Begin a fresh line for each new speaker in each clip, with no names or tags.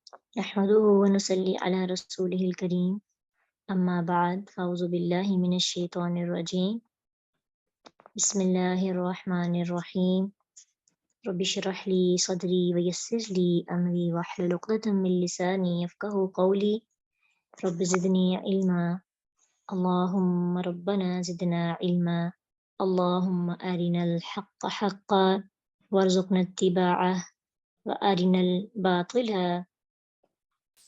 نحمده ونصلي على رسوله الكريم أما بعد فأعوذ بالله من الشيطان الرجيم بسم الله الرحمن الرحيم رب اشرح لي صدري ويسر لي أمري واحلل عقدة من لساني يفقهوا قولي رب زدني علما اللهم ربنا زدنا علما اللهم أرنا الحق حقا وارزقنا اتباعه وأرنا الباطل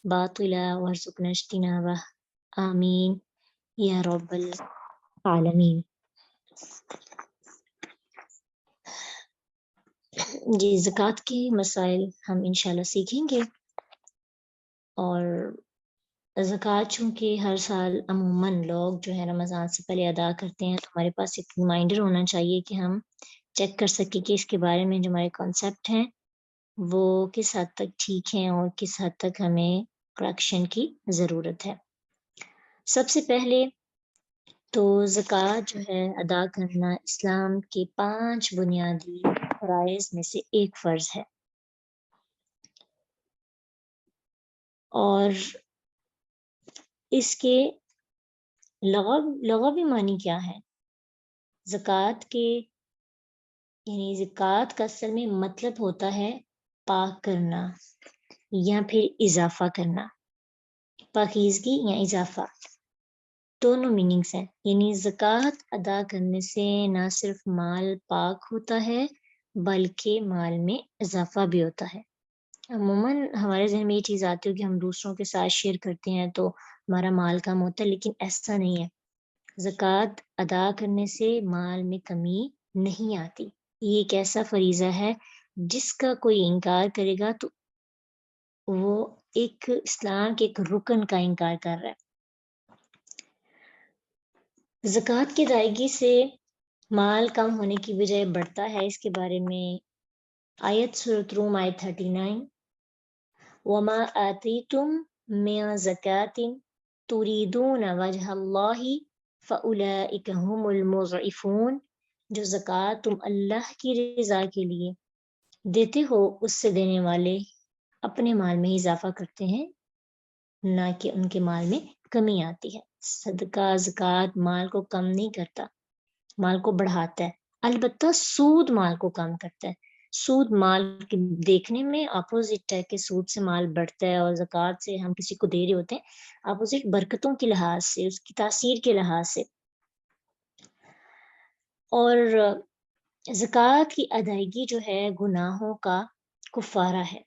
باطلا وارزقنا اجتنابه آمین یا رب العالمین۔ جی، زکوٰۃ کے مسائل ہم انشاءاللہ سیکھیں گے، اور زکوٰۃ چونکہ ہر سال عموماً لوگ جو ہے رمضان سے پہلے ادا کرتے ہیں، تو ہمارے پاس ایک ریمائنڈر ہونا چاہیے کہ ہم چیک کر سکیں کہ اس کے بارے میں جو ہمارے کانسیپٹ ہیں وہ کس حد تک ٹھیک ہیں اور کس حد تک ہمیں کریکشن کی ضرورت ہے۔ سب سے پہلے تو زکوٰۃ جو ہے ادا کرنا اسلام کے 5 بنیادی فرائض میں سے ایک فرض ہے، اور اس کے لغوی معنی کیا ہے؟ زکوٰۃ کے یعنی زکوٰۃ کا اصل میں مطلب ہوتا ہے پاک کرنا یا پھر اضافہ کرنا، پاکیزگی یا اضافہ، دونوں میننگس ہیں۔ یعنی زکوٰۃ ادا کرنے سے نہ صرف مال پاک ہوتا ہے بلکہ مال میں اضافہ بھی ہوتا ہے۔ عموماً ہمارے ذہن میں یہ چیز آتی ہے کہ ہم دوسروں کے ساتھ شیئر کرتے ہیں تو ہمارا مال کم ہوتا ہے، لیکن ایسا نہیں ہے۔ زکوٰۃ ادا کرنے سے مال میں کمی نہیں آتی۔ یہ ایک ایسا فریضہ ہے جس کا کوئی انکار کرے گا تو وہ ایک اسلام کے ایک رکن کا انکار کر رہا ہے۔ زکوٰۃ کی ادائیگی سے مال کم ہونے کی بجائے بڑھتا ہے، اس کے بارے میں آیت سورۃ روم آیت 39، وَمَا آتَيْتُم مِّن زَكَاةٍ تُرِيدُونَ وَجْهَ اللَّهِ فَأُولَٰئِكَ هُمُ الْمُضْعِفُونَ، جو زکوٰۃ تم اللہ کی رضا کے لیے دیتے ہو اس سے دینے والے اپنے مال میں اضافہ کرتے ہیں، نہ کہ ان کے مال میں کمی آتی ہے۔ صدقہ زکوٰۃ مال کو کم نہیں کرتا، مال کو بڑھاتا ہے، البتہ سود مال کو کم کرتا ہے۔ سود مال کے دیکھنے میں اپوزٹ ہے کہ سود سے مال بڑھتا ہے اور زکوٰۃ سے ہم کسی کو دے رہے ہوتے ہیں، اپوزٹ برکتوں کے لحاظ سے، اس کی تاثیر کے لحاظ سے۔ اور زکوٰۃ کی ادائیگی جو ہے گناہوں کا کفارہ ہے،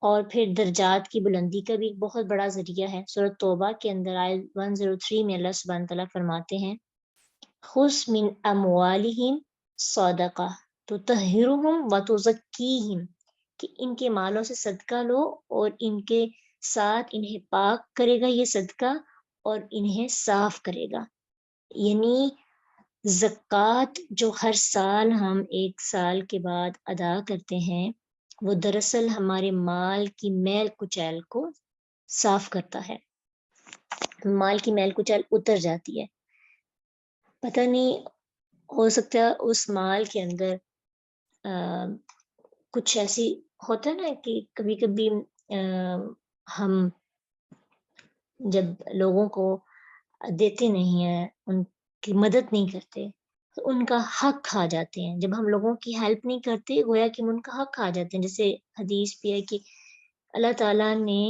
اور پھر درجات کی بلندی کا بھی ایک بہت بڑا ذریعہ ہے۔ سورۃ توبہ کے اندر آیت 103 میں اللہ سبحانہ تعالیٰ فرماتے ہیں، خُذْ مِنْ أَمْوَالِهِمْ صَدَقَةً تُطَہِّرُهُمْ وَتُزَکِّیہِمْ، کہ ان کے مالوں سے صدقہ لو اور ان کے ساتھ انہیں پاک کرے گا یہ صدقہ اور انہیں صاف کرے گا۔ یعنی زکوٰۃ جو ہر سال ہم 1 سال کے بعد ادا کرتے ہیں، وہ دراصل ہمارے مال کی میل کچیل کو صاف کرتا ہے، مال کی میل کچیل اتر جاتی ہے۔ پتہ نہیں، ہو سکتا ہے اس مال کے اندر کچھ ایسی ہوتا ہے نا کہ کبھی کبھی ہم جب لوگوں کو دیتے نہیں ہیں، ان کی مدد نہیں کرتے تو ان کا حق کھا جاتے ہیں۔ جب ہم لوگوں کی ہیلپ نہیں کرتے گویا کہ ہم ان کا حق کھا جاتے ہیں۔ جیسے حدیث بھی ہے کہ اللہ تعالیٰ نے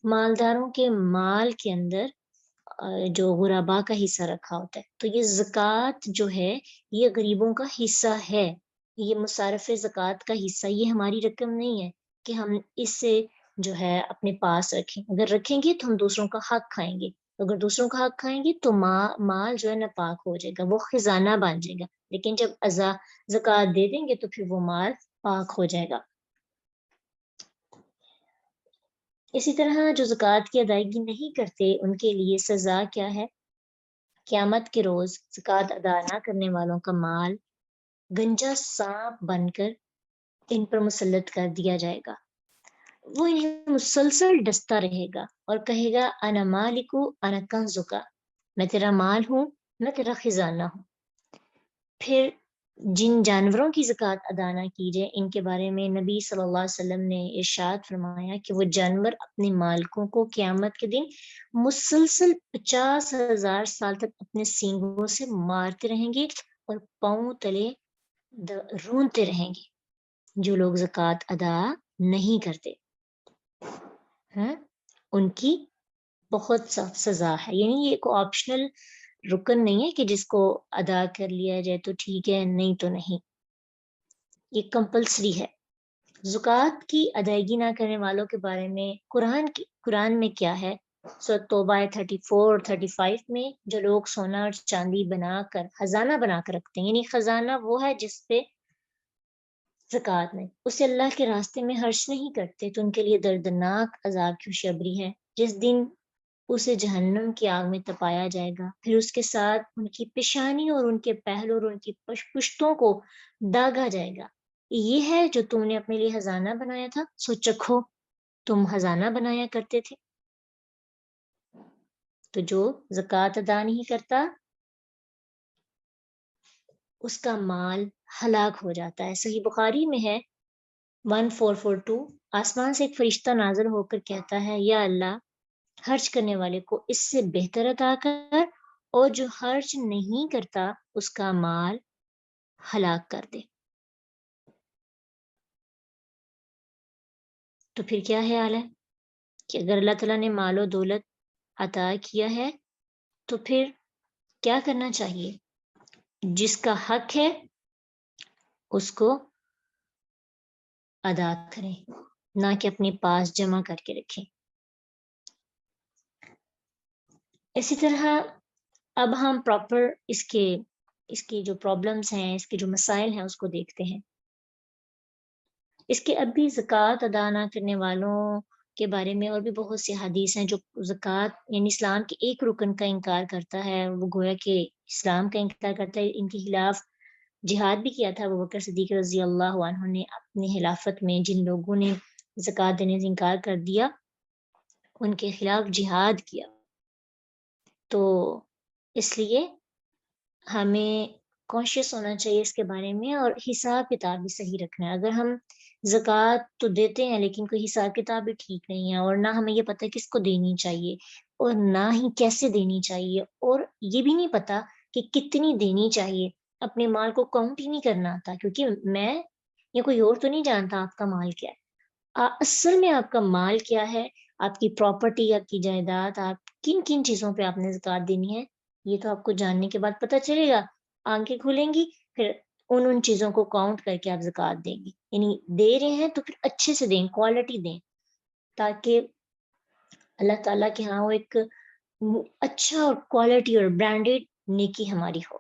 مالداروں کے مال کے اندر جو غربا کا حصہ رکھا ہوتا ہے، تو یہ زکوٰۃ جو ہے یہ غریبوں کا حصہ ہے، یہ مصارف زکوٰۃ کا حصہ، یہ ہماری رقم نہیں ہے کہ ہم اس سے جو ہے اپنے پاس رکھیں۔ اگر رکھیں گے تو ہم دوسروں کا حق کھائیں گے، اگر دوسروں کا حق کھائیں گے تو مال جو ہے ناپاک ہو جائے گا، وہ خزانہ بن جائے گا، لیکن جب زکوٰۃ دے دیں گے تو پھر وہ مال پاک ہو جائے گا۔ اسی طرح جو زکوٰۃ کی ادائیگی نہیں کرتے ان کے لیے سزا کیا ہے؟ قیامت کے روز زکوٰۃ ادا نہ کرنے والوں کا مال گنجا سانپ بن کر ان پر مسلط کر دیا جائے گا، وہ انہیں مسلسل ڈستا رہے گا اور کہے گا انا مالکو انا کنزکا، میں تیرا مال ہوں، میں تیرا خزانہ ہوں۔ پھر جن جانوروں کی زکوٰۃ ادا نہ کی جائے ان کے بارے میں نبی صلی اللہ علیہ وسلم نے ارشاد فرمایا کہ وہ جانور اپنے مالکوں کو قیامت کے دن مسلسل 50,000 سال تک اپنے سینگوں سے مارتے رہیں گے اور پاؤں تلے رونتے رہیں گے جو لوگ زکوٰۃ ادا نہیں کرتے ہاں ان کی بہت سخت سزا ہے. یعنی یہ ایک آپشنل رکن نہیں ہے کہ جس کو ادا کر لیا جائے تو ٹھیک ہے نہیں تو نہیں, یہ کمپلسری ہے. زکوٰۃ کی ادائیگی نہ کرنے والوں کے بارے میں قرآن میں کیا ہے؟ سورۃ توبہ 34 اور 35 میں جو لوگ سونا اور چاندی بنا کر خزانہ بنا کر رکھتے ہیں, یعنی خزانہ وہ ہے جس پہ زکوٰۃ نہیں, اسے اللہ کے راستے میں خرچ نہیں کرتے تو ان کے لیے دردناک عذاب کی خوشخبری ہے. جس دن اسے جہنم کی آگ میں تپایا جائے گا, پھر اس کے ساتھ ان کی پیشانی اور ان کے پہلو اور ان کی پشتوں کو داغا جائے گا. یہ ہے جو تم نے اپنے لیے خزانہ بنایا تھا, سو چکھو تم خزانہ بنایا کرتے تھے. تو جو زکوٰۃ ادا نہیں کرتا اس کا مال ہلاک ہو جاتا ہے. صحیح بخاری میں ہے 1442, آسمان سے ایک فرشتہ نازل ہو کر کہتا ہے یا اللہ خرچ کرنے والے کو اس سے بہتر عطا کر, اور جو خرچ نہیں کرتا اس کا مال ہلاک کر دے. تو پھر کیا خیال ہے کہ اگر اللہ تعالیٰ نے مال و دولت عطا کیا ہے تو پھر کیا کرنا چاہیے؟ جس کا حق ہے اس کو ادا کریں, نہ کہ اپنے پاس جمع کر کے رکھیں. اسی طرح اب ہم پراپر اس کی جو پرابلمس ہیں, اس کے جو مسائل ہیں اس کو دیکھتے ہیں. اس کے اب بھی زکوٰۃ ادا نہ کرنے والوں کے بارے میں اور بھی بہت سی حدیث ہیں. جو زکوٰۃ یعنی اسلام کے ایک رکن کا انکار کرتا ہے وہ گویا کہ اسلام کا انکار کرتا ہے. ان کے خلاف جہاد بھی کیا تھا ابو بکر صدیق رضی اللہ عنہ نے اپنی خلافت میں. جن لوگوں نے زکوٰۃ دینے سے انکار کر دیا ان کے خلاف جہاد کیا. تو اس لیے ہمیں کانشیس ہونا چاہیے اس کے بارے میں, اور حساب کتاب بھی صحیح رکھنا ہے. اگر ہم زکوٰۃ تو دیتے ہیں لیکن کوئی حساب کتاب بھی ٹھیک نہیں ہے, اور نہ ہمیں یہ پتہ کس کو دینی چاہیے اور نہ ہی کیسے دینی چاہیے, اور یہ بھی نہیں پتا کہ کتنی دینی چاہیے, اپنے مال کو کاؤنٹ ہی نہیں کرنا آتا, کیونکہ میں یا کوئی اور تو نہیں جانتا آپ کا مال کیا ہے. اصل میں آپ کا مال کیا ہے, آپ کی پراپرٹی, آپ کی جائیداد, آپ کن کن چیزوں پہ آپ نے زکوٰۃ دینی ہے, یہ تو آپ کو جاننے کے بعد پتہ چلے گا. آنکھیں کھلیں گی, پھر ان چیزوں کو کاؤنٹ کر کے آپ زکوٰۃ دیں گی. یعنی دے رہے ہیں تو پھر اچھے سے دیں, کوالٹی دیں, تاکہ اللہ تعالیٰ کے ہاں وہ ایک اچھا اور کوالٹی اور برانڈیڈ نیکی ہماری ہو.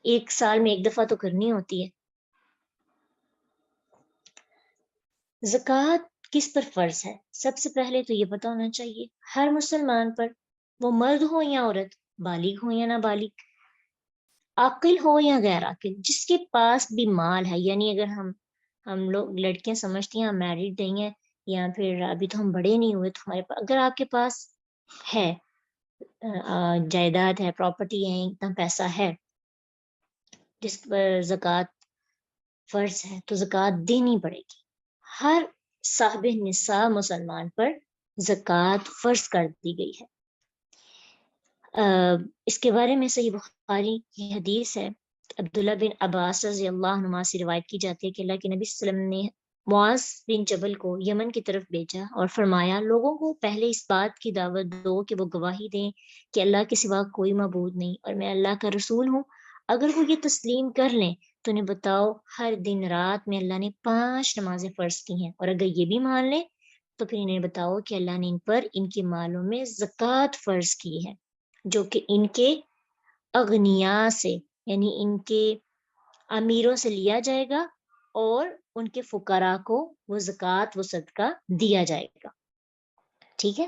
ایک سال میں ایک دفعہ تو کرنی ہوتی ہے. زکوٰۃ کس پر فرض ہے؟ سب سے پہلے تو یہ پتہ ہونا چاہیے ہر مسلمان پر, وہ مرد ہو یا عورت, بالغ ہو یا نابالغ, عاقل ہو یا غیر عاقل, جس کے پاس بھی مال ہے. یعنی اگر ہم لوگ لڑکیاں سمجھتی ہیں ہم میرڈ نہیں ہیں یا پھر ابھی تو ہم بڑے نہیں ہوئے, تو ہمارے پاس اگر آپ کے پاس ہے جائیداد ہے, پراپرٹی ہے, اتنا پیسہ ہے جس پر زکوٰۃ فرض ہے, تو زکوٰۃ دینی پڑے گی. ہر صاحب نصاب مسلمان پر زکوٰۃ فرض کر دی گئی ہے. اس کے بارے میں صحیح بخاری کی حدیث ہے, عبداللہ بن عباس رضی اللہ عنہ سے روایت کی جاتی ہے کہ اللہ کے نبی صلی اللہ علیہ وسلم نے معاذ بن جبل کو یمن کی طرف بھیجا اور فرمایا لوگوں کو پہلے اس بات کی دعوت دو کہ وہ گواہی دیں کہ اللہ کے سوا کوئی معبود نہیں اور میں اللہ کا رسول ہوں. اگر وہ یہ تسلیم کر لیں تو انہیں بتاؤ ہر دن رات میں اللہ نے 5 نمازیں فرض کی ہیں, اور اگر یہ بھی مان لیں تو پھر انہیں بتاؤ کہ اللہ نے ان پر ان کے مالوں میں زکوٰۃ فرض کی ہے, جو کہ ان کے اغنیا سے یعنی ان کے امیروں سے لیا جائے گا, اور ان کے فقراء کو وہ زکوٰۃ و صدقہ دیا جائے گا. ٹھیک ہے.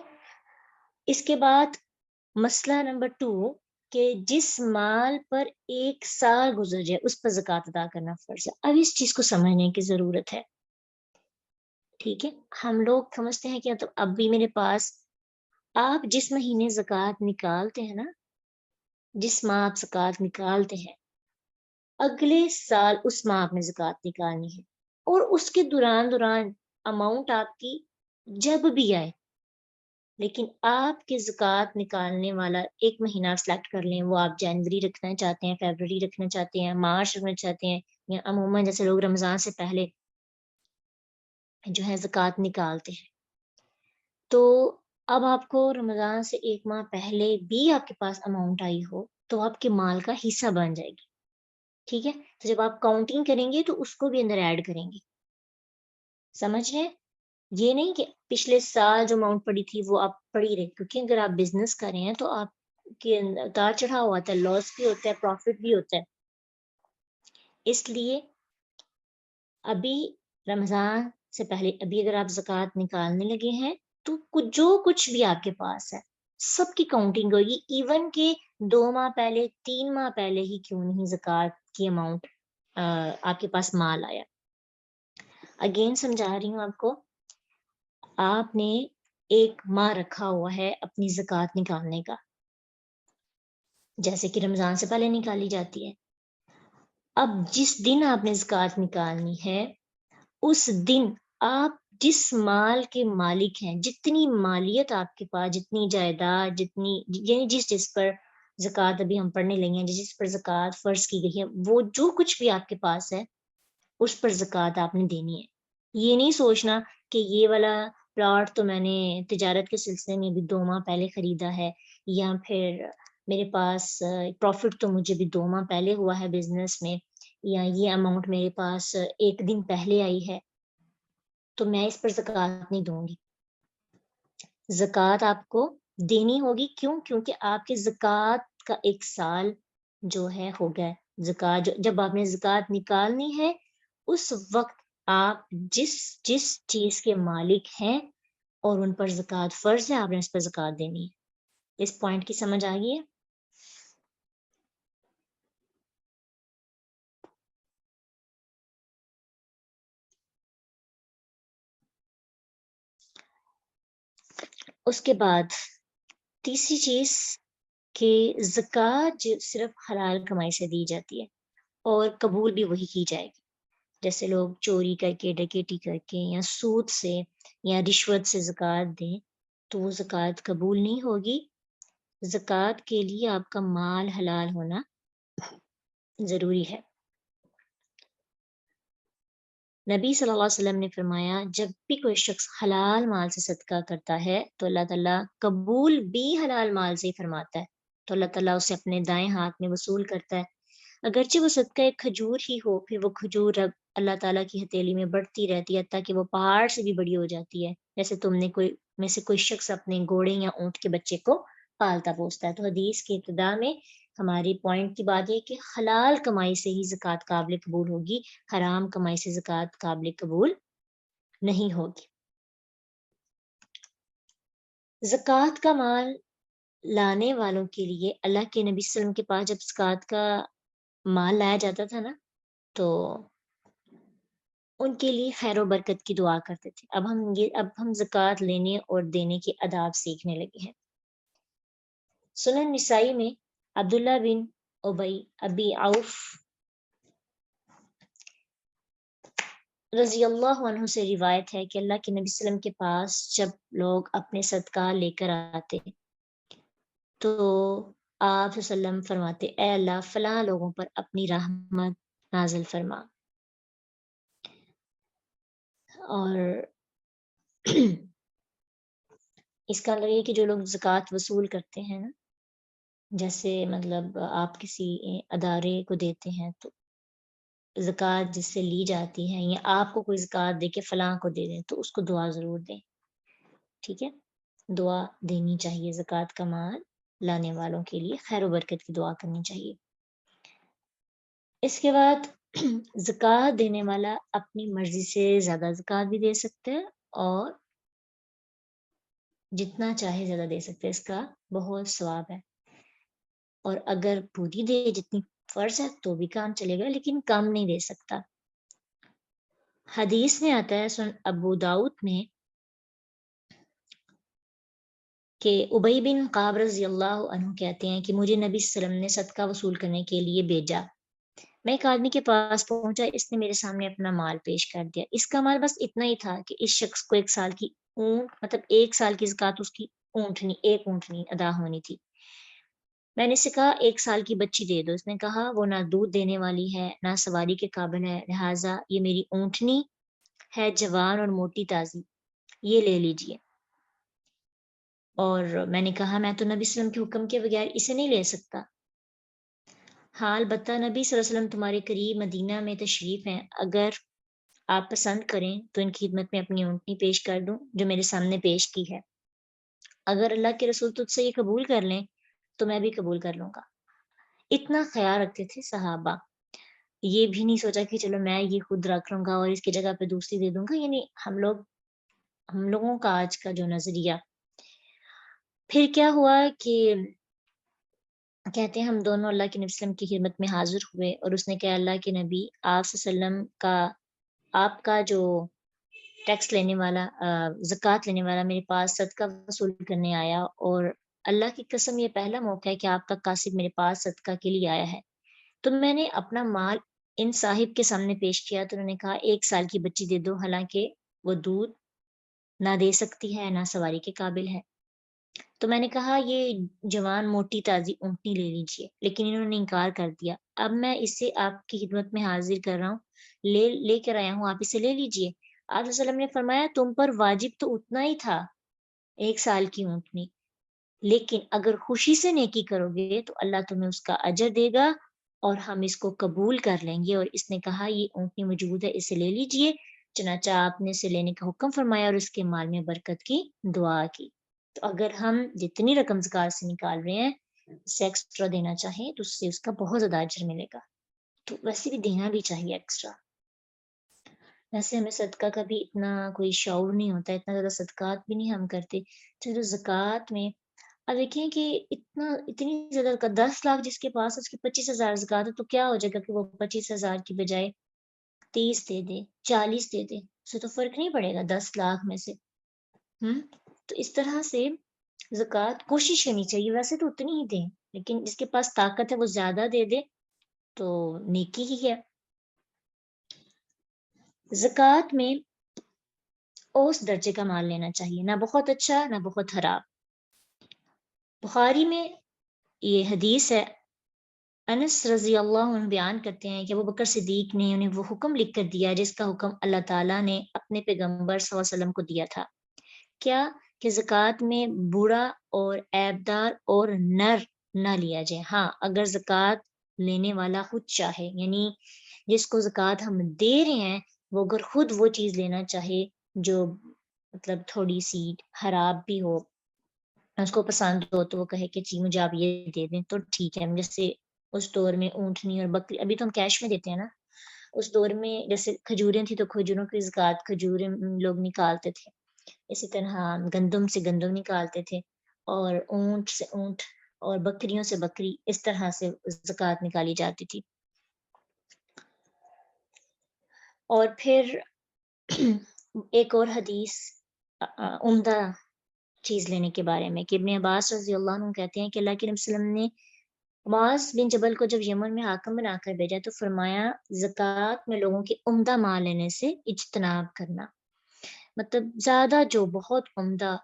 اس کے بعد مسئلہ نمبر 2 کہ جس مال پر 1 سال گزر جائے اس پر زکوٰۃ ادا کرنا فرض ہے. اب اس چیز کو سمجھنے کی ضرورت ہے. ٹھیک ہے. ہم لوگ سمجھتے ہیں کہ اب بھی میرے پاس, آپ جس مہینے زکوٰۃ نکالتے ہیں نا, جس ماہ آپ زکوٰۃ نکالتے ہیں, اگلے سال اس ماہ آپ نے زکوٰۃ نکالنی ہے، اور اس کے دوران اماؤنٹ آپ کی جب بھی آئے، لیکن آپ کے زکوٰۃ نکالنے والا ایک مہینہ آپ سلیکٹ کر لیں، وہ آپ جنوری رکھنا چاہتے ہیں، فیبرری رکھنا چاہتے ہیں، مارچ رکھنا چاہتے ہیں، یا عموماً جیسے لوگ رمضان سے پہلے جو ہے زکوٰۃ نکالتے ہیں، تو اب آپ کو رمضان سے ایک ماہ پہلے بھی آپ کے پاس اماؤنٹ آئی ہو تو آپ کے مال کا حصہ بن جائے گی، ٹھیک ہے؟ تو جب آپ کاؤنٹنگ کریں گے تو اس کو بھی اندر ایڈ کریں گے، سمجھ رہے ہیں؟ یہ نہیں کہ پچھلے سال جو اماؤنٹ پڑی تھی وہ آپ پڑی رہے، کیونکہ اگر آپ بزنس کر رہے ہیں تو آپ کے اتار چڑھاؤ ہوتا ہے، لاس بھی ہوتا ہے، پروفٹ بھی ہوتا ہے، اس لیے ابھی رمضان سے پہلے ابھی اگر آپ زکوٰۃ نکالنے لگے ہیں تو جو کچھ بھی آپ کے پاس ہے سب کی کاؤنٹنگ ہوگی، ایون کہ 2 ماہ پہلے 3 ماہ پہلے ہی کیوں نہیں زکوٰۃ کی اماؤنٹ آپ کے پاس مال آیا۔ اگین سمجھا رہی ہوں آپ کو، آپ نے ایک ماہ رکھا ہوا ہے اپنی زکوٰۃ نکالنے کا، جیسے کہ رمضان سے پہلے نکالی جاتی ہے۔ اب جس دن آپ نے زکوٰۃ نکالنی ہے اس دن آپ جس مال کے مالک ہیں، جتنی مالیت آپ کے پاس، جتنی جائیداد، جتنی یعنی جس پر زکوٰۃ ابھی ہم پڑھنے لگے ہیں، جس پر زکوٰۃ فرض کی گئی ہے، وہ جو کچھ بھی آپ کے پاس ہے اس پر زکوٰۃ آپ نے دینی ہے۔ یہ نہیں سوچنا کہ یہ والا پلاٹ تو میں نے تجارت کے سلسلے میں بھی 2 ماہ پہلے خریدا ہے، یا پھر میرے پاس پروفٹ تو مجھے بھی 2 ماہ پہلے ہوا ہے بزنس میں، یا یہ اماؤنٹ میرے پاس ایک دن پہلے آئی ہے تو میں اس پر زکوٰۃ نہیں دوں گی۔ زکوٰۃ آپ کو دینی ہوگی، کیوں؟ کیونکہ آپ کے زکوٰۃ کا ایک سال جو ہے ہو گیا ہے۔ زکوٰۃ جب آپ نے زکوٰۃ نکالنی ہے اس وقت آپ جس جس چیز کے مالک ہیں اور ان پر زکوٰۃ فرض ہے، آپ نے اس پر زکوٰۃ دینی ہے۔ اس پوائنٹ کی سمجھ آ گئی ہے؟ اس کے بعد تیسری چیز کہ زکوٰۃ صرف حلال کمائی سے دی جاتی ہے اور قبول بھی وہی کی جائے گی۔ جیسے لوگ چوری کر کے، ڈکیٹی کر کے، یا سود سے یا رشوت سے زکوٰۃ دیں تو وہ زکوٰۃ قبول نہیں ہوگی۔ زکوٰۃ کے لیے آپ کا مال حلال ہونا ضروری ہے۔ نبی صلی اللہ علیہ وسلم نے فرمایا جب بھی کوئی شخص حلال مال سے صدقہ کرتا ہے تو اللہ تعالیٰ قبول بھی حلال مال سے ہی فرماتا ہے، تو اللہ تعالیٰ اسے اپنے دائیں ہاتھ میں وصول کرتا ہے، اگرچہ وہ صدقہ ایک کھجور ہی ہو، پھر وہ کھجور اب اللہ تعالیٰ کی ہتھیلی میں بڑھتی رہتی ہے تاکہ وہ پہاڑ سے بھی بڑی ہو جاتی ہے، جیسے تم نے کوئی شخص اپنے گھوڑے یا اونٹ کے بچے کو پالتا پوستا ہے۔ تو حدیث کی ابتدا میں ہماری پوائنٹ کی بات ہے کہ حلال کمائی سے ہی زکوٰۃ قابل قبول ہوگی، حرام کمائی سے زکوٰۃ قابل قبول نہیں ہوگی۔ زکوٰۃ کا مال لانے والوں کے لیے اللہ کے نبی صلی اللہ علیہ وسلم کے پاس جب زکوٰۃ کا مال لایا جاتا تھا نا تو ان کے لیے خیر و برکت کی دعا کرتے تھے۔ اب ہم زکوٰۃ لینے اور دینے کے آداب سیکھنے لگے ہیں۔ سنن نسائی میں عبداللہ بن ابی عوف رضی اللہ عنہ سے روایت ہے کہ اللہ کے نبی صلی اللہ علیہ وسلم کے پاس جب لوگ اپنے صدقہ لے کر آتے تو آپ صلی اللہ علیہ وسلم فرماتے اے اللہ فلاں لوگوں پر اپنی رحمت نازل فرما، اور اس کا مطلب یہ کہ جو لوگ زکوٰۃ وصول کرتے ہیں نا، جیسے مطلب آپ کسی ادارے کو دیتے ہیں تو زکوٰۃ جس سے لی جاتی ہے، یا آپ کو کوئی زکوٰۃ دے کے فلاں کو دے دیں تو اس کو دعا ضرور دیں، ٹھیک ہے؟ دعا دینی چاہیے، زکوٰۃ کا مال لانے والوں کے لیے خیر و برکت کی دعا کرنی چاہیے۔ اس کے بعد زکوٰۃ دینے والا اپنی مرضی سے زیادہ زکوٰۃ بھی دے سکتے ہیں اور جتنا چاہے زیادہ دے سکتے ہیں، اس کا بہت ثواب ہے، اور اگر پوری دے جتنی فرض ہے تو بھی کام چلے گا، لیکن کم نہیں دے سکتا۔ حدیث میں آتا ہے سن ابو داؤد میں کہ ابی بن کعب رضی اللہ عنہ کہتے ہیں کہ مجھے نبی صلی اللہ علیہ وسلم نے صدقہ وصول کرنے کے لیے بھیجا، میں ایک آدمی کے پاس پہنچا، اس نے میرے سامنے اپنا مال پیش کر دیا. اس کا مال بس اتنا ہی تھا کہ اس شخص کو 1 سال کی اونٹ، مطلب 1 سال کی زکوٰۃ اس کی ایک اونٹنی ادا ہونی تھی. میں نے اسے کہا 1 سال کی بچی دے دو. اس نے کہا وہ نہ دودھ دینے والی ہے، نہ سواری کے قابل ہے، لہٰذا یہ میری اونٹنی ہے، جوان اور موٹی تازی، یہ لے لیجئے. اور میں نے کہا میں تو نبی صلی اللہ علیہ وسلم کے حکم کے بغیر اسے نہیں لے سکتا. ہاں البتہ نبی صلی اللہ علیہ وسلم تمہارے قریب مدینہ میں تشریف ہیں، اگر آپ پسند کریں تو ان کی خدمت میں اپنی اونٹنی پیش کر دوں جو میرے سامنے پیش کی ہے. اگر اللہ کے رسول تجھ سے یہ قبول کر لیں تو میں بھی قبول کر لوں گا. اتنا خیال رکھتے تھے صحابہ، یہ بھی نہیں سوچا کہ چلو میں یہ خود رکھ لوں گا اور اس کی جگہ پہ دوسری دے دوں گا. یعنی ہم لوگوں کا آج کا جو نظریہ. پھر کیا ہوا کہ کہتے ہیں ہم دونوں اللہ کے نبی صلی اللہ علیہ وسلم کی خدمت میں حاضر ہوئے اور اس نے کہا اللہ کے نبی آپ صلی اللہ علیہ وسلم کا، آپ کا جو ٹیکس لینے والا، زکوٰۃ لینے والا میرے پاس صدقہ وصول کرنے آیا، اور اللہ کی قسم یہ پہلا موقع ہے کہ آپ کا قاصد میرے پاس صدقہ کے لیے آیا ہے. تو میں نے اپنا مال ان صاحب کے سامنے پیش کیا تو انہوں نے کہا 1 سال کی بچی دے دو، حالانکہ وہ دودھ نہ دے سکتی ہے، نہ سواری کے قابل ہے. تو میں نے کہا یہ جوان موٹی تازی اونٹنی لے لیجئے، لیکن انہوں نے انکار کر دیا. اب میں اسے آپ کی خدمت میں حاضر کر رہا ہوں، لے کر آیا ہوں، آپ اسے لے لیجئے. آپ صلی اللہ علیہ وسلم نے فرمایا تم پر واجب تو اتنا ہی تھا، 1 سال کی اونٹنی، لیکن اگر خوشی سے نیکی کرو گے تو اللہ تمہیں اس کا اجر دے گا اور ہم اس کو قبول کر لیں گے. اور اس نے کہا یہ اونٹنی موجود ہے، اسے لے لیجئے. چنانچہ آپ نے اسے لینے کا حکم فرمایا اور اس کے مال میں برکت کی دعا کی. تو اگر ہم جتنی رقم زکوٰۃ سے نکال رہے ہیں اسے ایکسٹرا دینا چاہیں تو اس سے اس کا بہت زیادہ اجر ملے گا. تو ویسے بھی دینا بھی چاہیے ایکسٹرا. ویسے ہمیں صدقہ کا بھی اتنا کوئی شعور نہیں ہوتا، اتنا زیادہ صدقات بھی نہیں ہم کرتے. چلو زکوٰۃ میں اب دیکھیں کہ اتنی زیادہ 10 لاکھ جس کے پاس اس کی 25,000 زکوٰۃ ہے تو کیا ہو جائے گا کہ وہ 25,000 کی بجائے 30 دے دے، 40 دے دے، اس سے تو فرق نہیں پڑے گا 10 لاکھ میں سے. تو اس طرح سے زکوٰۃ کوشش کرنی چاہیے. ویسے تو اتنی ہی دیں، لیکن جس کے پاس طاقت ہے وہ زیادہ دے دے تو نیکی ہی ہے. زکوٰۃ میں اوس درجے کا مال لینا چاہیے، نہ بہت اچھا نہ بہت خراب. بخاری میں یہ حدیث ہے، انس رضی اللہ عنہ بیان کرتے ہیں کہ ابو بکر صدیق نے انہیں وہ حکم لکھ کر دیا جس کا حکم اللہ تعالیٰ نے اپنے پیغمبر صلی اللہ علیہ وسلم کو دیا تھا. کیا کہ زکوٰۃ میں بوڑھا اور عیبدار اور نر نہ لیا جائے. ہاں اگر زکوٰۃ لینے والا خود چاہے، یعنی جس کو زکوٰۃ ہم دے رہے ہیں وہ اگر خود وہ چیز لینا چاہے جو مطلب تھوڑی سی خراب بھی ہو، اس کو پسند ہو تو وہ کہے کہ جی مجھے آپ یہ دے دیں تو ٹھیک ہے. جیسے اس دور میں اونٹنی اور بکری، ابھی تو ہم کیش میں دیتے ہیں نا، اس دور میں جیسے کھجوریں تھی تو کھجوروں کی زکوٰۃ کھجوریں لوگ نکالتے تھے. اسی طرح گندم سے گندم نکالتے تھے، اور اونٹ سے اونٹ اور بکریوں سے بکری، اس طرح سے زکوٰۃ نکالی جاتی تھی. اور پھر ایک اور حدیث عمدہ چیز لینے کے بارے میں کہ ابن عباس رضی اللہ عنہ کہتے ہیں کہ اللہ کے نبی صلی اللہ علیہ وسلم نے معاذ بن جبل کو جب یمن میں حاکم بنا کر بھیجا تو فرمایا زکوٰۃ میں لوگوں کے عمدہ مال لینے سے اجتناب کرنا. مطلب زیادہ جو بہت عمدہ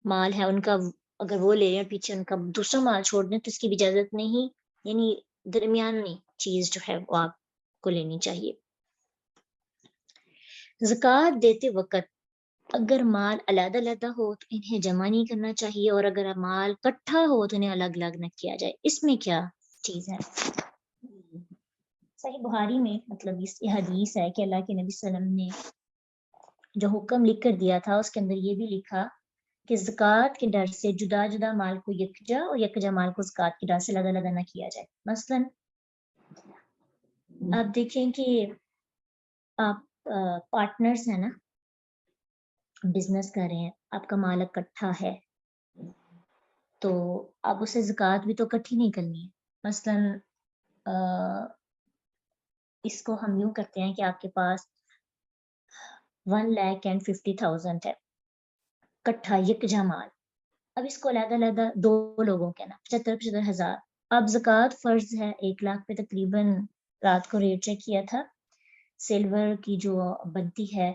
مال ہے ان کا اگر وہ لے رہے ہیں پیچھے ان کا دوسرا مال چھوڑ دیں تو اس کی بھی اجازت نہیں. یعنی درمیانی چیز جو ہے وہ آپ کو لینی چاہیے. زکوٰۃ دیتے وقت اگر مال علیحدہ علیحدہ ہو تو انہیں جمع نہیں کرنا چاہیے، اور اگر مال اکٹھا ہو تو انہیں الگ الگ نہ کیا جائے. اس میں کیا چیز ہے؟ صحیح بخاری میں مطلب یہ حدیث ہے کہ اللہ کے نبی صلی اللہ علیہ وسلم نے جو حکم لکھ کر دیا تھا اس کے اندر یہ بھی لکھا کہ زکوٰۃ کے ڈر سے جدا جدا مال کو یکجا اور یکجا مال کو زکوٰۃ کے ڈر سے علیحدہ علیحدہ نہ کیا جائے. مثلا آپ دیکھیں کہ آپ پارٹنرز ہیں نا، بزنس کر رہے ہیں، آپ کا مال اکٹھا ہے تو اب اسے زکوٰۃ بھی تو اکٹھی نہیں کرنی ہے. مثلا اس کو ہم یوں کرتے ہیں کہ آپ کے پاس 1,50,000 ہے اکٹھا یکجا مال. اب اس کو علیحدہ علیحدہ 2 لوگوں کے نا 75,000. اب زکوٰۃ فرض ہے 1 لاکھ پہ تقریباً رات کو ریٹ چیک کیا تھا، سلور کی جو بنتی ہے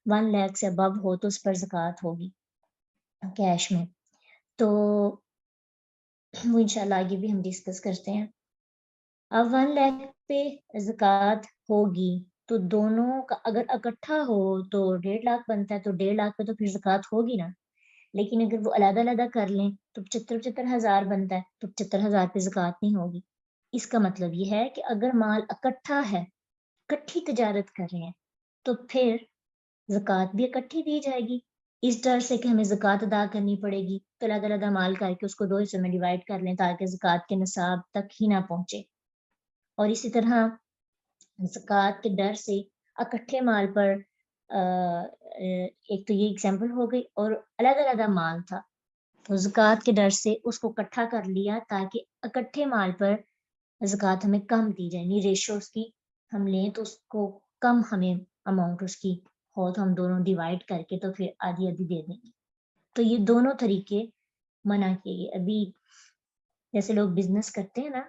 1 لاکھ سے ابو ہو تو اس پر زکوٰۃ ہوگی کیش میں. تو وہ انشاءاللہ آگے بھی ہم ڈسکس کرتے ہیں. اب 1 لاکھ پہ زکوٰۃ ہوگی تو دونوں کا اگر اکٹھا ہو تو 1.5 لاکھ بنتا ہے، تو 1.5 لاکھ پہ تو پھر زکوٰۃ ہوگی نا. لیکن اگر وہ علیحدہ علیحدہ کر لیں تو 75,000 بنتا ہے، تو 75,000 پہ زکوٰۃ نہیں ہوگی. اس کا مطلب یہ ہے کہ اگر مال اکٹھا ہے، اکٹھی تجارت کر رہے ہیں، تو پھر زکوٰۃ بھی اکٹھی دی جائے گی. اس ڈر سے کہ ہمیں زکوٰۃ ادا کرنی پڑے گی تو علیحدہ علیحدہ مال کر کے اس کو 2 حصوں میں ڈیوائڈ کر لیں تاکہ زکوٰۃ کے نصاب تک ہی نہ پہنچے. اور اسی طرح زکوٰۃ کے ڈر سے اکٹھے مال پر ایک تو یہ ایگزامپل ہو گئی، اور علیحدہ علیحدہ مال تھا تو زکوٰۃ کے ڈر سے اس کو اکٹھا کر لیا تاکہ اکٹھے مال پر زکوٰۃ ہمیں کم دی جائے. نہیں ریشو اس کی ہم لیں تو اس کو کم ہمیں اماؤنٹ اس کی ہو تو ہم دونوں ڈیوائڈ کر کے تو پھر آدھی آدھی دے دیں گے. تو یہ دونوں طریقے منع کیے گئے. ابھی جیسے لوگ بزنس کرتے ہیں نا،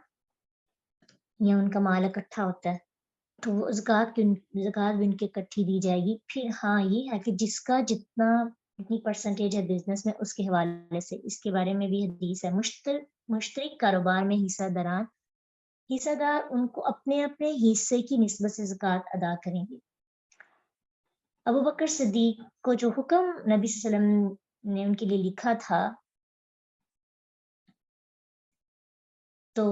یا ان کا مال اکٹھا ہوتا ہے تو وہ زکوٰۃ بھی ان کے اکٹھی دی جائے گی. پھر ہاں یہ ہے کہ جس کا جتنی پرسنٹیج ہے بزنس میں اس کے حوالے سے اس کے بارے میں بھی حدیث ہے. مشترک کاروبار میں حصہ دار ان کو اپنے اپنے حصے کی نسبت سے زکوٰۃ ادا کریں گے. ابو بکر صدیق کو جو حکم نبی صلی اللہ علیہ وسلم نے ان کے لیے لکھا تھا تو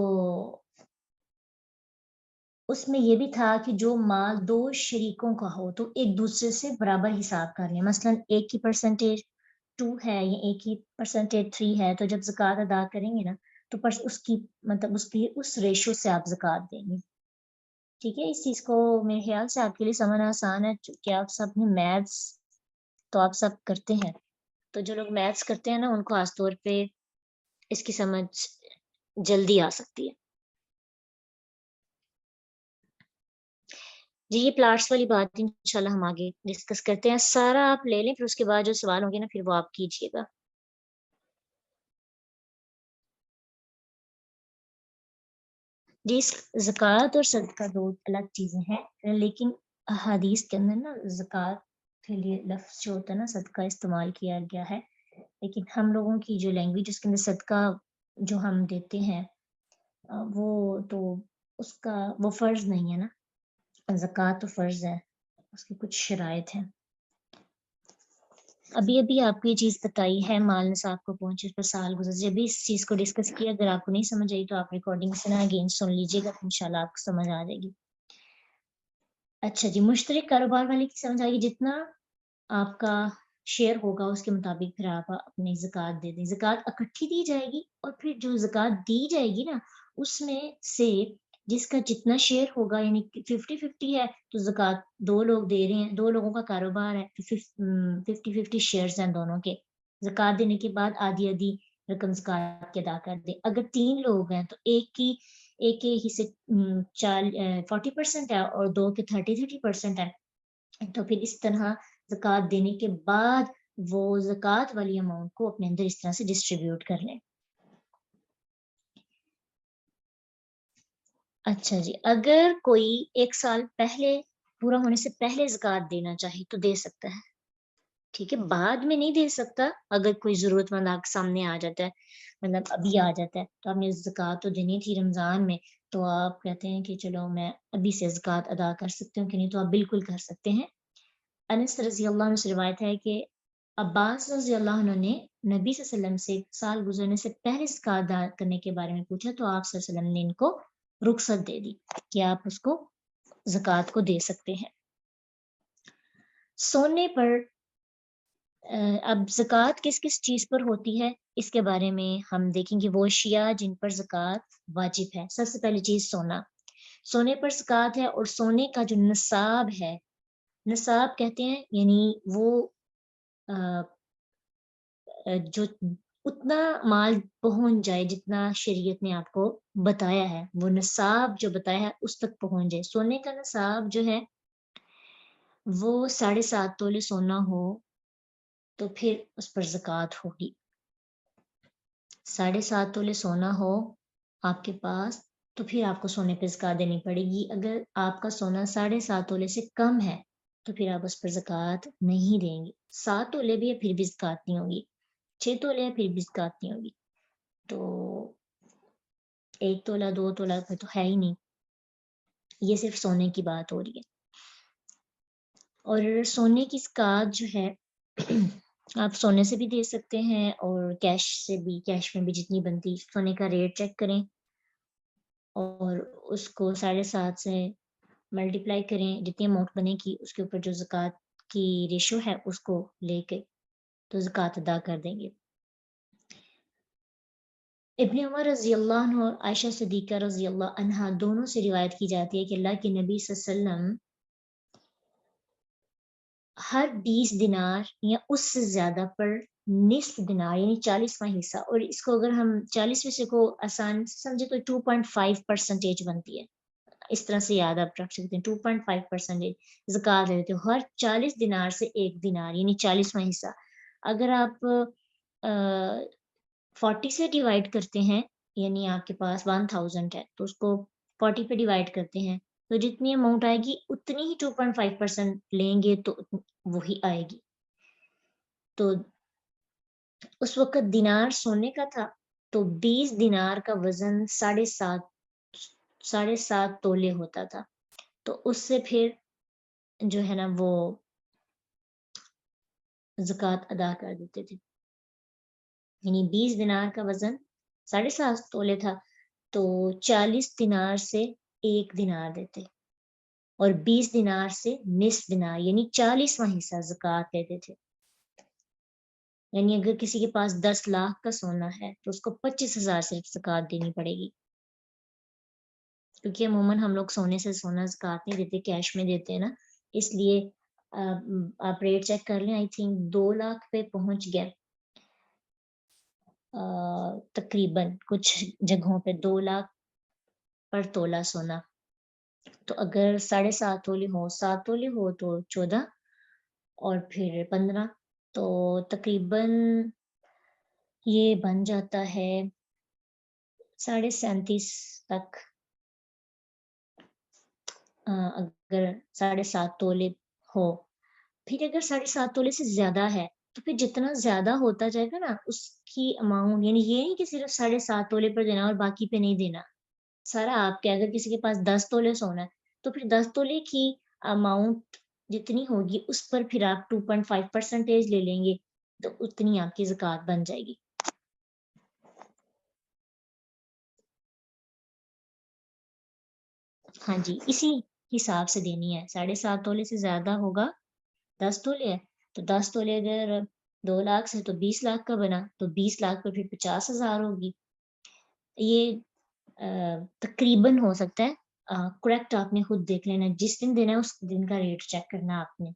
اس میں یہ بھی تھا کہ جو مال 2 شریکوں کا ہو تو ایک دوسرے سے برابر حساب کر لیں. مثلا ایک کی پرسنٹیج 2 ہے یا ایک کی پرسنٹیج 3 ہے، تو جب زکوٰۃ ادا کریں گے نا تو اس کی مطلب اس ریشو سے آپ زکوٰۃ دیں گے. ٹھیک ہے، اس چیز کو میرے خیال سے آپ کے لیے سمجھنا آسان ہے کہ آپ سب نے میتھس تو آپ سب کرتے ہیں. تو جو لوگ میتھس کرتے ہیں نا ان کو خاص طور پہ اس کی سمجھ جلدی آ سکتی ہے. جی یہ پلاٹس والی بات انشاءاللہ ہم آگے ڈسکس کرتے ہیں. سارا آپ لے لیں، پھر اس کے بعد جو سوال ہوں گے نا پھر وہ آپ کیجیے گا. جی زکوٰۃ اور صدقہ 2 الگ چیزیں ہیں، لیکن حدیث کے اندر نا زکوٰۃ کے لیے لفظ جو ہوتا ہے نا صدقہ استعمال کیا گیا ہے. لیکن ہم لوگوں کی جو لینگویج اس کے اندر صدقہ جو ہم دیتے ہیں وہ تو اس کا وہ فرض نہیں ہے نا. زکوٰۃ تو فرض ہے، اس کی کچھ شرائط ہیں. ابھی آپ کو یہ چیز بتائی ہے مال نصاب کو پہنچے پر سال گزر جب بھی اس چیز کو ڈسکس کیا. اگر آپ کو نہیں سمجھ آئی تو آپ ریکارڈنگ سے نا اگین سن لیجیے گا، انشاءاللہ آپ کو سمجھ آ جائے گی. اچھا جی، مشترک کاروبار والے کی سمجھ آئے گی. جتنا آپ کا شیئر ہوگا اس کے مطابق پھر آپ اپنی زکوٰۃ دے دیں. زکوٰۃ اکٹھی دی جائے گی اور پھر جو زکوٰۃ دی جائے گی نا اس میں سے جس کا جتنا شیئر ہوگا یعنی 50-50 ہے تو زکوٰۃ 2 لوگ دے رہے ہیں، 2 لوگوں کا کاروبار ہے، 50-50 شیئرز ہیں دونوں کے. زکوٰۃ دینے کے بعد آدھی آدھی رقم زکوٰۃ کے ادا کر دیں. اگر 3 لوگ ہیں تو ایک کے حصے 40% ہے اور 2 کے 30% ہے. تو پھر اس طرح زکوٰۃ دینے کے بعد وہ زکوٰۃ والی اماؤنٹ کو اپنے اندر اس طرح سے ڈسٹریبیوٹ کر لیں. اچھا جی، اگر کوئی 1 سال پہلے پورا ہونے سے پہلے زکوٰۃ دینا چاہے تو دے سکتا ہے. ٹھیک ہے، بعد میں نہیں دے سکتا. اگر کوئی ضرورت مند آپ کے سامنے آ جاتا ہے، مطلب ابھی آ جاتا ہے تو آپ نے زکوٰۃ تو دینی تھی رمضان میں، تو آپ کہتے ہیں کہ چلو میں ابھی سے زکوٰۃ ادا کر سکتے ہوں کہ نہیں، تو آپ بالکل کر سکتے ہیں. انس رضی اللہ عنہ سے روایت ہے کہ عباس رضی اللہ عنہ نے نبی صلی اللہ علیہ وسلم سے سال گزرنے سے پہلے زکوٰۃ ادا کرنے کے بارے میں پوچھا تو آپ صلی اللہ علیہ وسلم نے ان کو رخصت دے دی کہ آپ اس کو زکوٰۃ کو دے سکتے ہیں. سونے پر اب زکوٰۃ کس کس چیز پر ہوتی ہے اس کے بارے میں ہم دیکھیں گے. وہ اشیاء جن پر زکوٰۃ واجب ہے. سب سے پہلی چیز سونے پر زکوٰۃ ہے. اور سونے کا جو نصاب ہے، نصاب کہتے ہیں یعنی وہ جو اتنا مال پہنچ جائے جتنا شریعت نے آپ کو بتایا ہے، وہ نصاب جو بتایا ہے اس تک پہنچ جائے. سونے کا نصاب جو ہے وہ 7.5 تولے سونا ہو تو پھر اس پر زکوٰۃ ہوگی. 7.5 تولے سونا ہو آپ کے پاس تو پھر آپ کو سونے پہ زکوٰۃ دینی پڑے گی۔ اگر آپ کا سونا 7.5 تولے سے کم ہے تو پھر آپ اس پر زکوٰۃ نہیں دیں گے۔ 7 تولے بھی ہے پھر بھی زکوٰۃ نہیں ہوگی، 6 تولے ہے پھر بھی زکوٰۃ نہیں ہوگی۔ تو 1 تولہ 2 تولہ پہ تو ہے ہی نہیں، یہ صرف سونے کی بات ہو رہی ہے۔ اور سونے کی زکوٰۃ جو ہے آپ سونے سے بھی دے سکتے ہیں اور کیش سے بھی، کیش میں بھی جتنی بنتی۔ سونے کا ریٹ چیک کریں اور اس کو 7.5 سے ملٹیپلائی کریں، جتنی اماؤنٹ بنے گی اس کے اوپر جو زکوٰۃ کی ریشو ہے اس کو لے کے تو زکوٰۃ ادا کر دیں گے۔ ابن عمر رضی اللہ عنہ اور عائشہ صدیقہ رضی اللہ عنہا دونوں سے روایت کی جاتی ہے کہ اللہ کے نبی صلی اللہ علیہ وسلم ہر 20 دینار یا اس سے زیادہ پر نصف دینار یعنی 40واں حصہ، اور اس کو اگر ہم 40 حصے کو آسان سے سمجھے تو 2.5% بنتی ہے، اس طرح سے یاد آپ رکھ سکتے ہیں۔ 2.5% زکوٰۃ دیتے ہو ہر 40 دینار سے 1 دینار یعنی 40واں حصہ۔ اگر آپ 40 سے ڈیوائڈ کرتے ہیں، یعنی آپ کے پاس 1000 ہے تو اس کو 40 پہ ڈیوائڈ کرتے ہیں تو جتنی اماؤنٹ آئے گی اتنی ہی 2.5% لیں گے تو وہی آئے گی۔ تو اس وقت دینار سونے کا تھا تو 20 دینار کا وزن 7.5 تولے ہوتا تھا، تو اس سے پھر جو ہے نا وہ زکوٰۃ ادا کر دیتے تھے۔ یعنی 20 دینار کا وزن 7.5 تولے تھا تو 40 دینار سے 1 دینار دیتے اور 20 دینار سے نصف دینار یعنی 40واں حصہ زکوٰۃ دیتے تھے۔ یعنی اگر کسی کے پاس 10 لاکھ کا سونا ہے تو اس کو 25,000 صرف زکوٰۃ دینی پڑے گی، کیونکہ عموماً ہم لوگ سونے سے سونا زکوٰۃ نہیں دیتے، کیش میں دیتے ہیں نا، اس لیے آپ ریٹ چیک کر لیں۔ آئی تھنک 2 لاکھ پہ پہنچ گیا تقریباً، کچھ جگہوں پہ 2 لاکھ پر تولہ سونا۔ تو اگر 7.5 تولے ہو، 7 تولے ہو تو 14 اور پھر 15، تو تقریباً یہ بن جاتا ہے 37.5 تک۔ اگر 7.5 تولے ہو، پھر اگر 7.5 تولے سے زیادہ ہے تو پھر جتنا زیادہ ہوتا جائے گا نا اس کی اماؤنٹ، یعنی یہ نہیں کہ صرف 7.5 تولے پر دینا اور باقی پہ نہیں دینا، سارا آپ کے۔ اگر کسی کے پاس 10 تولے سونا ہے تو پھر 10 تولے کی اماؤنٹ جتنی ہوگی اس پر پھر آپ 2.5% لے لیں گے تو اتنی آپ کی زکوٰۃ بن جائے گی۔ ہاں جی، اسی حساب سے دینی ہے۔ 7.5 تولے سے زیادہ ہوگا، 10 تولے ہے تو 10 تولے اگر 2 لاکھ سے تو 20 لاکھ کا بنا تو 20 لاکھ پر پھر 50,000 ہوگی۔ یہ تقریباً ہو سکتا ہے، کریکٹ آپ نے خود دیکھ لینا، جس دن دینا ہے اس دن کا ریٹ چیک کرنا آپ نے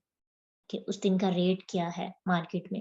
کہ اس دن کا ریٹ کیا ہے مارکیٹ میں۔